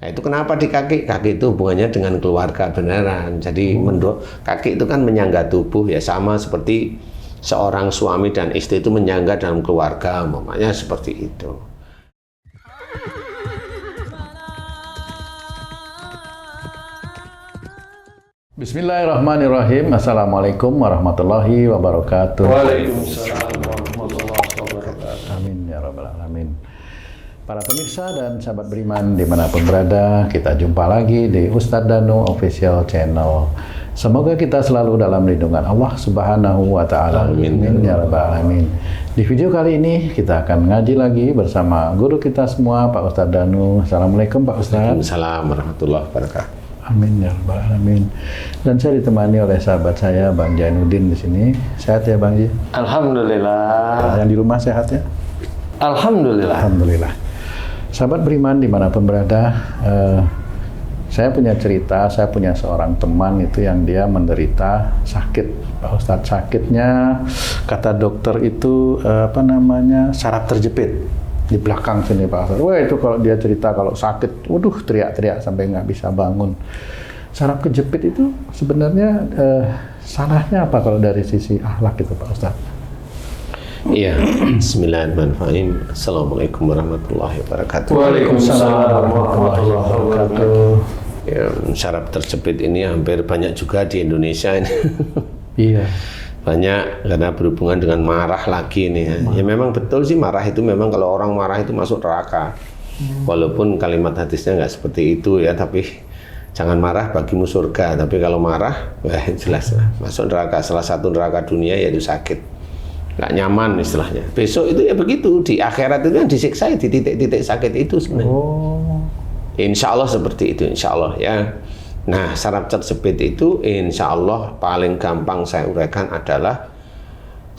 Nah, itu kenapa di kaki? Kaki itu hubungannya dengan keluarga beneran. Jadi kaki itu kan menyangga tubuh ya, sama seperti seorang suami dan istri itu menyangga dalam keluarga, umpamanya seperti itu. Bismillahirrahmanirrahim. Assalamualaikum warahmatullahi wabarakatuh. Waalaikumsalam warahmatullahi wabarakatuh. Amin ya rabbal alamin. Para pemirsa dan sahabat beriman dimanapun berada, kita jumpa lagi di Ustadz Danu Official Channel. Semoga kita selalu dalam lindungan Allah Subhanahu wa Ta'ala. Amin ya rabbal alamin. Di video kali ini kita akan ngaji lagi bersama guru kita semua, Pak Ustadz Danu. Assalamualaikum Pak Ustadz. Waalaikumsalam warahmatullahi wabarakatuh. Amin ya rabbal alamin. Dan saya ditemani oleh sahabat saya Bang Jainuddin di sini. Sehat ya Bang Ji? Alhamdulillah. Yang di rumah sehat ya? Alhamdulillah. Alhamdulillah. Sahabat beriman dimanapun berada, saya punya cerita, saya punya seorang teman itu yang dia menderita sakit, Pak Ustadz. Sakitnya kata dokter itu saraf terjepit di belakang sini Pak Ustadz. Wah itu kalau dia cerita kalau sakit, waduh teriak-teriak sampai nggak bisa bangun. Saraf kejepit itu sebenarnya salahnya apa kalau dari sisi akhlak itu Pak Ustadz? Iya, bismillahirrahmanirrahim. Assalamualaikum warahmatullahi wabarakatuh. Waalaikumsalam warahmatullahi wabarakatuh. Ya, saraf terjepit ini hampir banyak juga di Indonesia ini. Iya. Banyak karena berhubungan dengan marah lagi nih. Ya memang betul sih, marah itu memang kalau orang marah itu masuk neraka. Walaupun kalimat hadisnya nggak seperti itu ya, tapi jangan marah bagimu surga. Tapi kalau marah, wah jelas lah masuk neraka. Salah satu neraka dunia yaitu sakit. Nggak nyaman istilahnya. Besok itu ya begitu, di akhirat itu yang disiksa di titik-titik sakit itu sebenarnya. Oh. Insya Allah seperti itu, insya Allah ya. Nah, saraf terjepit itu insya Allah paling gampang saya uraikan adalah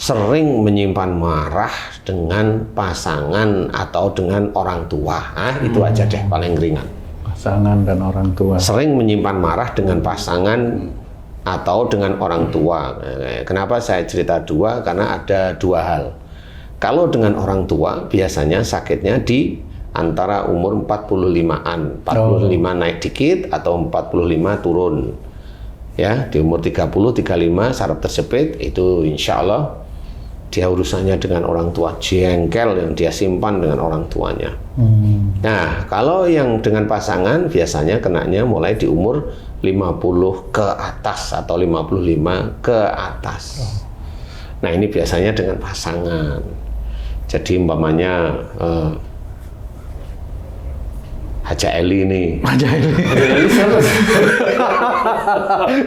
sering menyimpan marah dengan pasangan atau dengan orang tua. Itu aja deh paling ringan. Pasangan dan orang tua. Sering menyimpan marah dengan pasangan atau dengan orang tua. Kenapa saya cerita dua? Karena ada dua hal. Kalau dengan orang tua biasanya sakitnya di antara umur 45-an, 45 naik dikit atau 45 turun. Ya, di umur 30, 35 saraf terjepit itu insya Allah dia urusannya dengan orang tua, jengkel yang dia simpan dengan orang tuanya. Nah, kalau yang dengan pasangan biasanya kenanya mulai di umur 50 ke atas atau 55 ke atas. Nah, ini biasanya dengan pasangan. Jadi umpamanya Haja Eli nih. Haja Eli.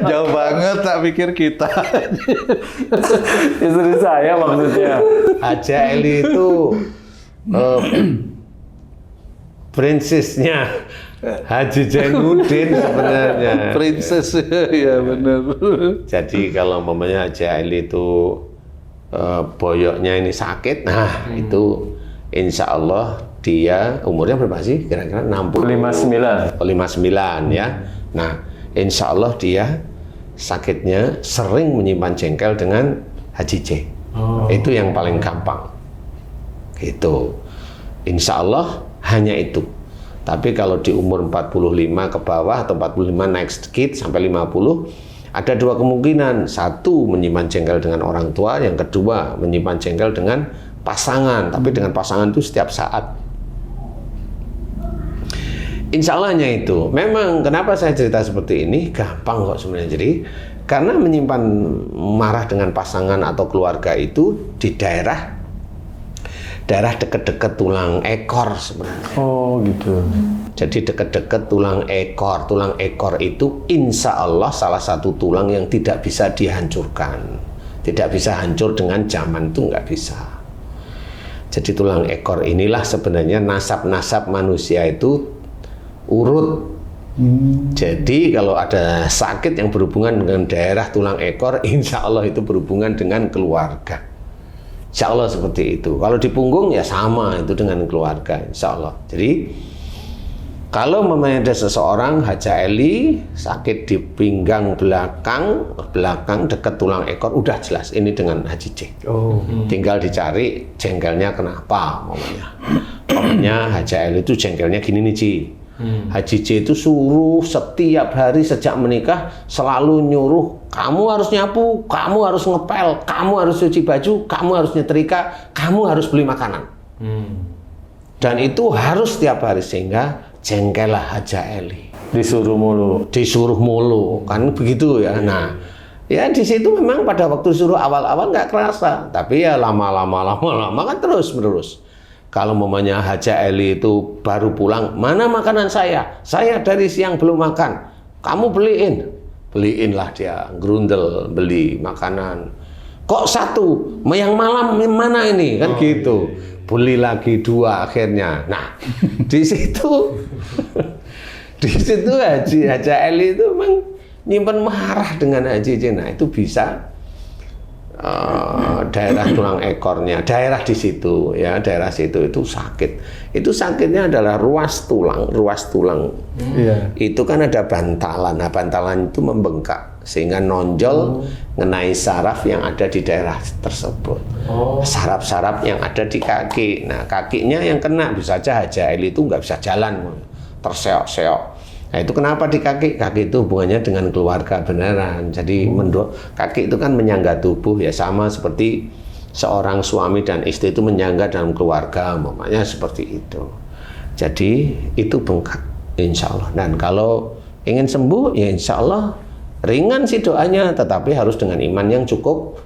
Jauh banget tak pikir kita. Istri saya maksudnya. Haja Eli itu prinsesnya Haji Jainuddin sebenarnya. Princess ya benar. Jadi kalau umpamanya Haja Eli itu boyoknya ini sakit, nah itu insya Allah dia umurnya berapa sih? Kira-kira 59. 59 ya. Nah, insya Allah dia sakitnya sering menyimpan jengkel dengan Haji J. Itu yang paling gampang. Gitu. Insya Allah hanya itu. Tapi kalau di umur 45 ke bawah atau 45 naik sedikit sampai 50, ada dua kemungkinan. Satu, menyimpan jengkel dengan orang tua. Yang kedua, menyimpan jengkel dengan pasangan. Tapi dengan pasangan itu setiap saat. Insya Allah hanya itu. Memang kenapa saya cerita seperti ini? Gampang kok sebenarnya. Jadi karena menyimpan marah dengan pasangan atau keluarga itu di daerah dekat-dekat tulang ekor sebenarnya. Oh gitu. Jadi dekat-dekat tulang ekor. Tulang ekor itu insya Allah salah satu tulang yang tidak bisa dihancurkan. Tidak bisa hancur dengan zaman itu nggak bisa. Jadi tulang ekor inilah sebenarnya nasab-nasab manusia itu urut. Jadi kalau ada sakit yang berhubungan dengan daerah tulang ekor, insya Allah itu berhubungan dengan keluarga. Insya Allah seperti itu. Kalau di punggung ya sama itu dengan keluarga, insya Allah. Jadi kalau memang ada seseorang Haja Eli sakit di pinggang belakang dekat tulang ekor, udah jelas ini dengan Haji J. Tinggal dicari jengkelnya kenapa, Haja Eli itu jengkelnya gini nih Ji. Haji J itu suruh setiap hari sejak menikah selalu nyuruh, kamu harus nyapu, kamu harus ngepel, kamu harus cuci baju, kamu harus nyetrika, kamu harus beli makanan. Dan itu harus setiap hari, sehingga jengkellah Haja Eli. Disuruh mulu, kan begitu ya. Nah, ya di situ memang pada waktu suruh awal-awal nggak kerasa, tapi ya lama-lama kan terus menerus. Kalau mamanya Haja Eli itu baru pulang, mana makanan saya? Saya dari siang belum makan. Kamu beliinlah dia, gerundel beli makanan. Kok satu? Yang malam mana ini? Kan gitu. Beli lagi 2 akhirnya. Nah, di situ Haja Eli itu memang nyimpen marah dengan Haji J. Nah, itu bisa daerah tulang ekornya, daerah di situ ya, daerah situ itu sakit. Itu sakitnya adalah ruas tulang. Itu kan ada bantalan. Nah, bantalan itu membengkak sehingga nonjol ngenai saraf yang ada di daerah tersebut. Saraf-saraf yang ada di kaki. Nah, kakinya yang kena, bisa saja Haja Eli itu nggak bisa jalan, terseok-seok. Nah, itu kenapa di kaki? Kaki itu hubungannya dengan keluarga beneran. Jadi kaki itu kan menyangga tubuh ya, sama seperti seorang suami dan istri itu menyangga dalam keluarga, makanya seperti itu. Jadi itu bengkak, insya Allah. Dan kalau ingin sembuh, ya insya Allah ringan sih doanya, tetapi harus dengan iman yang cukup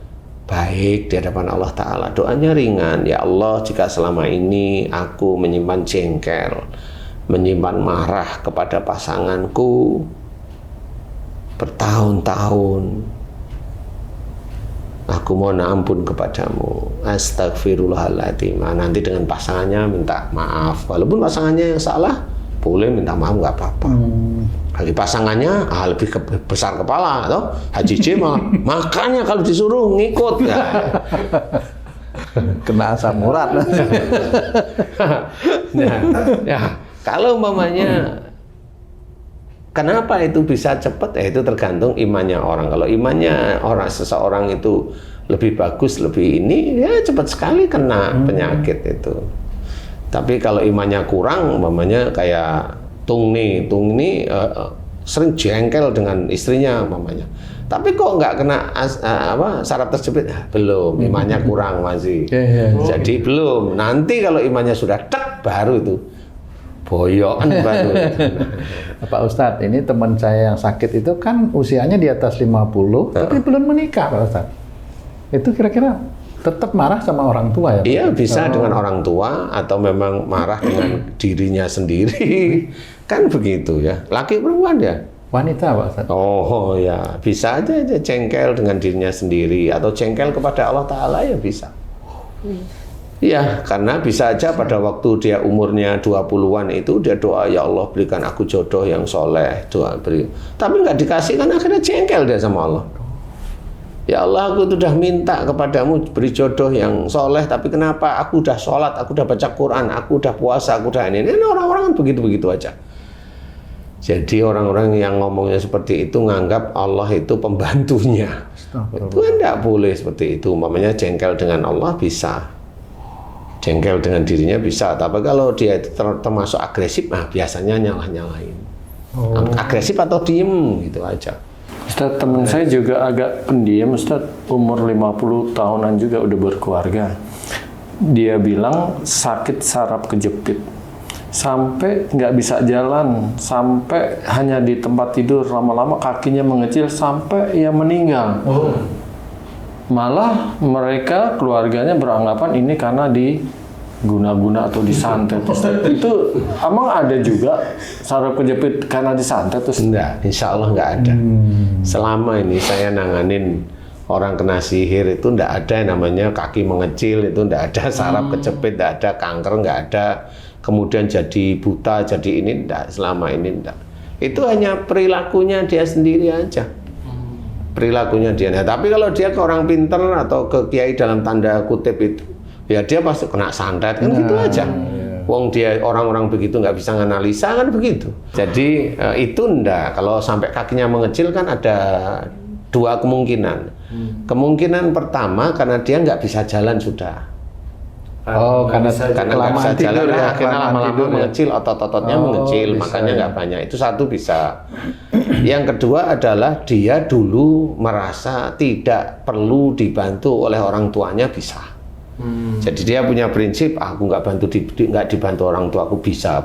baik di hadapan Allah Ta'ala. Doanya ringan, ya Allah, jika selama ini aku menyimpan jengkel, menyimpan marah kepada pasanganku bertahun-tahun, aku mohon ampun kepadamu, astagfirullahaladzim. Nah, nanti dengan pasangannya minta maaf, walaupun pasangannya yang salah, boleh minta maaf, nggak apa-apa. Kali pasangannya lebih besar kepala, toh Haji J makanya kalau disuruh ngikut ya. Kena asam urat. Ya, kalau umpamanya kenapa itu bisa cepat? Ya itu tergantung imannya orang. Kalau imannya seseorang itu lebih bagus, lebih ini, ya cepat sekali kena penyakit itu. Tapi kalau imannya kurang, umpamanya kayak Tung ini sering jengkel dengan istrinya umpamanya. Tapi kok nggak kena saraf terjepit? Belum, imannya kurang masih. Jadi belum. Nanti kalau imannya sudah baru itu boyokan baru. Pak Ustadz, ini teman saya yang sakit itu kan usianya di atas 50, tapi belum menikah, Pak Ustadz. Itu kira-kira tetap marah sama orang tua ya Pak? Iya, bisa dengan orang tua atau memang marah dengan dirinya sendiri. Kan begitu ya. Laki perempuan ya? Wanita, Pak Ustadz. Oh ya, bisa aja jengkel dengan dirinya sendiri atau jengkel kepada Allah Ta'ala ya bisa. Iya, karena bisa aja pada waktu dia umurnya 20-an itu dia doa, ya Allah berikan aku jodoh yang soleh, doa beri. Tapi nggak dikasih kan akhirnya jengkel dia sama Allah. Ya Allah, aku sudah minta kepadamu beri jodoh yang soleh, tapi kenapa aku udah sholat, aku udah baca Quran, aku udah puasa, aku udah ini orang-orang kan begitu-begitu aja. Jadi orang-orang yang ngomongnya seperti itu nganggap Allah itu pembantunya. Itu kan nggak boleh seperti itu. Umpamanya jengkel dengan Allah bisa, jengkel dengan dirinya bisa. Tapi kalau dia itu termasuk agresif, nah biasanya nyalah-nyalahin. Agresif atau diem gitu aja. Ustadz, teman saya juga agak pendiam, Ustadz, umur 50 tahunan juga udah berkeluarga. Dia bilang sakit saraf kejepit, sampai nggak bisa jalan, sampai hanya di tempat tidur, lama-lama kakinya mengecil, sampai ia meninggal. Malah mereka, keluarganya beranggapan ini karena diguna-guna atau disantet. Itu emang ada juga saraf kejepit karena disantet? Enggak, insya Allah nggak ada. Selama ini saya nanganin orang kena sihir itu enggak ada yang namanya kaki mengecil, itu enggak ada saraf kejepit, enggak ada kanker, enggak ada kemudian jadi buta, jadi ini enggak, selama ini enggak. Itu hanya perilakunya dia sendiri aja. Perilakunya dia. Nah, tapi kalau dia ke orang pinter atau ke kiai dalam tanda kutip itu, ya dia pasti kena santet kan gitu aja. Wong dia orang-orang begitu nggak bisa nganalisa kan begitu. Jadi itu enggak. Kalau sampai kakinya mengecil kan ada 2 kemungkinan. Kemungkinan pertama karena dia nggak bisa jalan sudah. karena nggak bisa jalan, ya, akhirnya kelamaan lama-lama tidur ya. mengecil, otot-ototnya mengecil, bisa, makanya ya. nggak banyak. Itu satu bisa. Yang kedua adalah dia dulu merasa tidak perlu dibantu oleh orang tuanya, bisa. Jadi dia punya prinsip, aku nggak dibantu orang tua, aku bisa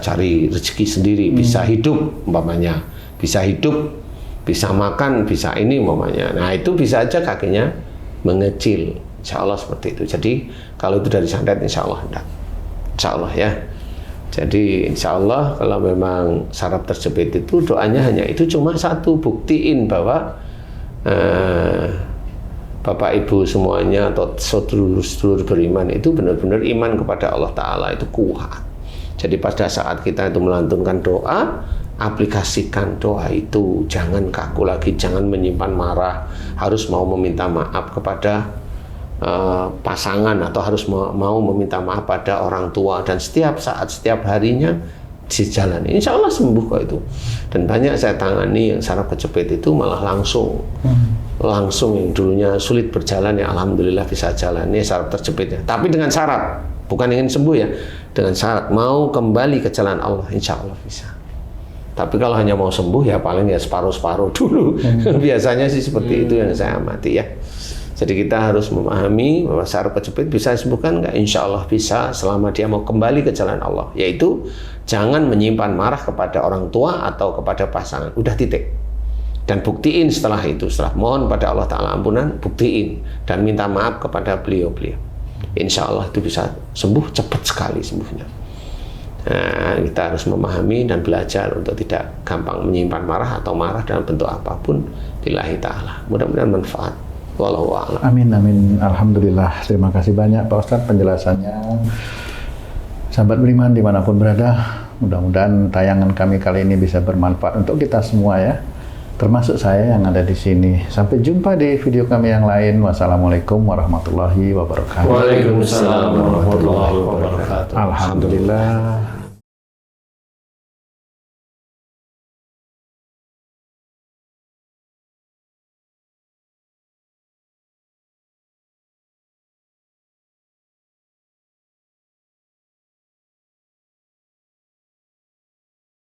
cari rezeki sendiri, bisa hidup umpamanya, bisa hidup, bisa makan, bisa ini umpamanya. Nah itu bisa aja kakinya mengecil, insya Allah seperti itu. Jadi kalau itu dari santet, insya Allah enggak, insya Allah ya. Jadi insya Allah kalau memang saraf terjepit itu doanya hanya itu, cuma satu, buktiin bahwa Bapak Ibu semuanya atau sedulur-sedulur beriman itu benar-benar iman kepada Allah Ta'ala itu kuat. Jadi pada saat kita itu melantunkan doa, aplikasikan doa itu, jangan kaku lagi, jangan menyimpan marah, harus mau meminta maaf kepada pasangan atau harus mau meminta maaf pada orang tua, dan setiap saat, setiap harinya dijalani, insya Allah sembuh kok itu. Dan banyak saya tangani yang saraf kejepit itu malah langsung yang dulunya sulit berjalan ya alhamdulillah bisa jalan, ini saraf terjepitnya, tapi dengan syarat, bukan ingin sembuh ya, dengan syarat mau kembali ke jalan Allah, insya Allah bisa. Tapi kalau hanya mau sembuh ya paling ya separuh-separuh dulu. Biasanya sih seperti itu yang saya amati ya. Jadi kita harus memahami bahwa saraf kejepit bisa disembuhkan nggak? Insya Allah bisa selama dia mau kembali ke jalan Allah. Yaitu jangan menyimpan marah kepada orang tua atau kepada pasangan. Udah titik. Dan buktiin setelah itu, setelah mohon pada Allah Ta'ala ampunan, buktiin. Dan minta maaf kepada beliau-beliau. Insya Allah itu bisa sembuh, cepat sekali sembuhnya. Nah, kita harus memahami dan belajar untuk tidak gampang menyimpan marah atau marah dalam bentuk apapun. Lillahi ta'ala. Mudah-mudahan manfaat. Wallahu a'lam. Amin, amin. Alhamdulillah. Terima kasih banyak Pak Ustadz penjelasannya. Sahabat beriman dimanapun berada, mudah-mudahan tayangan kami kali ini bisa bermanfaat untuk kita semua ya. Termasuk saya yang ada di sini. Sampai jumpa di video kami yang lain. Wassalamualaikum warahmatullahi wabarakatuh. Waalaikumsalam warahmatullahi wabarakatuh. Alhamdulillah.